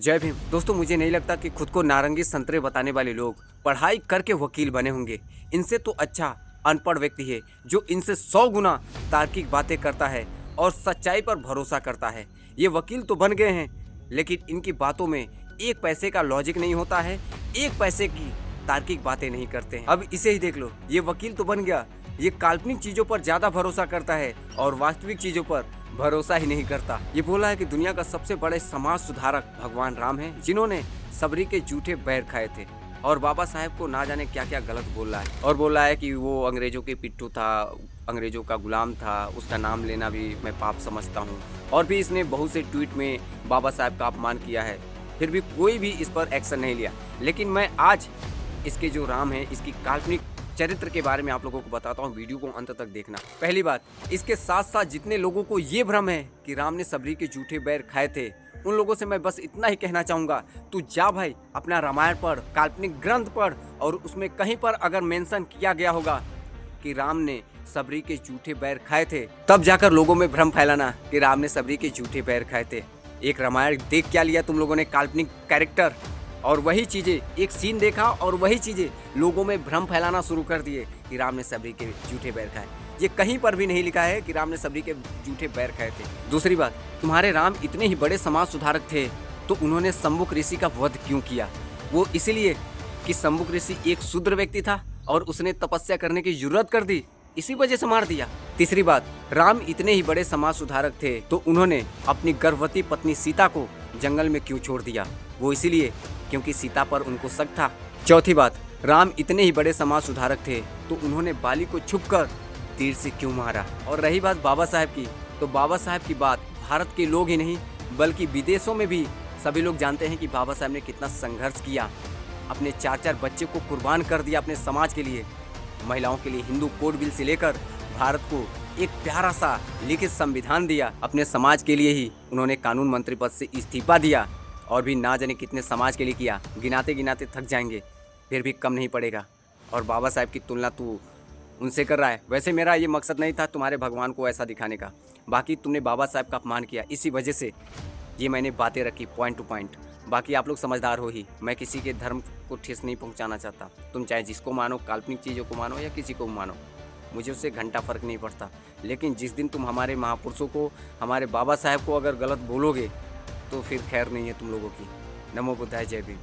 जय भीम। दोस्तों, मुझे नहीं लगता कि खुद को नारंगी संतरे बताने वाले लोग पढ़ाई करके वकील बने होंगे। इनसे तो अच्छा अनपढ़ व्यक्ति है जो इनसे 100 गुना तार्किक बातें करता है और सच्चाई पर भरोसा करता है। ये वकील तो बन गए हैं, लेकिन इनकी बातों में एक पैसे का लॉजिक नहीं होता है, एक पैसे की तार्किक बातें नहीं करते हैं। अब इसे ही देख लो, ये वकील तो बन गया, ये काल्पनिक चीजों पर ज्यादा भरोसा करता है और वास्तविक चीजों पर भरोसा ही नहीं करता। ये बोला है कि दुनिया का सबसे बड़े समाज सुधारक भगवान राम हैं, जिन्होंने सबरी के झूठे बैर खाए थे और बाबा साहेब को ना जाने क्या क्या गलत बोल रहा है। और बोल रहा है कि वो अंग्रेजों के पिट्ठू था, अंग्रेजों का गुलाम था, उसका नाम लेना भी मैं पाप समझता हूँ। और भी इसने बहुत से ट्वीट में बाबा साहेब का अपमान किया है, फिर भी कोई भी इस पर एक्शन नहीं लिया। लेकिन मैं आज इसके जो राम है, इसकी काल्पनिक चरित्र के बारे में आप लोगों को बताता हूँ। वीडियो को अंत तक देखना। पहली बात, इसके साथ साथ जितने लोगों को ये भ्रम है कि राम ने सबरी के झूठे बैर खाए थे, उन लोगों से मैं बस इतना ही कहना चाहूंगा, तू जा भाई अपना रामायण पढ़, काल्पनिक ग्रंथ पढ़, और उसमें कहीं पर अगर मेंशन किया गया होगा कि राम ने सबरी के झूठे बैर खाए थे, तब जाकर लोगों में भ्रम फैलाना कि राम ने सबरी के झूठे बैर खाए थे। एक रामायण देख क्या लिया तुम लोगों ने, काल्पनिक कैरेक्टर, और वही चीजें, एक सीन देखा और वही चीजें लोगों में भ्रम फैलाना शुरू कर दिए कि राम ने सबरी के झूठे बैर खाए। ये कहीं पर भी नहीं लिखा है कि राम ने सबरी के झूठे बैर खाए थे। दूसरी बात, तुम्हारे राम इतने ही बड़े समाज सुधारक थे तो उन्होंने शंभुक ऋषि का वध क्यों किया? वो इसलिए कि शंभुक ऋषि एक शूद्र व्यक्ति था और उसने तपस्या करने की जरूरत कर दी, इसी वजह से मार दिया। तीसरी बात, राम इतने ही बड़े समाज सुधारक थे तो उन्होंने अपनी गर्भवती पत्नी सीता को जंगल में क्यों छोड़ दिया? वो इसीलिए क्योंकि सीता पर उनको शक था। चौथी बात, राम इतने ही बड़े समाज सुधारक थे तो उन्होंने बाली को छुपकर तीर से क्यों मारा? और रही बात बाबा साहब की, तो बाबा साहब की बात भारत के लोग ही नहीं बल्कि विदेशों में भी सभी लोग जानते हैं कि बाबा साहब ने कितना संघर्ष किया, अपने 4-4 बच्चे को कुर्बान कर दिया अपने समाज के लिए, महिलाओं के लिए हिंदू कोड बिल से लेकर भारत को एक प्यारा सा लिखित संविधान दिया। अपने समाज के लिए ही उन्होंने कानून मंत्री पद से इस्तीफा दिया और भी ना जाने कितने समाज के लिए किया, गिनाते गिनाते थक जाएंगे, फिर भी कम नहीं पड़ेगा। और बाबा साहब की तुलना तू उनसे कर रहा है। वैसे मेरा ये मकसद नहीं था तुम्हारे भगवान को ऐसा दिखाने का, बाकी तुमने बाबा साहब का अपमान किया, इसी वजह से ये मैंने बातें रखी पॉइंट टू पॉइंट। बाकी आप लोग समझदार हो ही, मैं किसी के धर्म को ठेस नहीं पहुंचाना चाहता। तुम चाहे जिसको मानो, काल्पनिक चीज़ों को मानो या किसी को मानो, मुझे उससे घंटा फर्क नहीं पड़ता। लेकिन जिस दिन तुम हमारे महापुरुषों को, हमारे बाबा साहब को अगर गलत बोलोगे तो फिर खैर नहीं है तुम लोगों की। नमो बुद्धाय, जय भीम।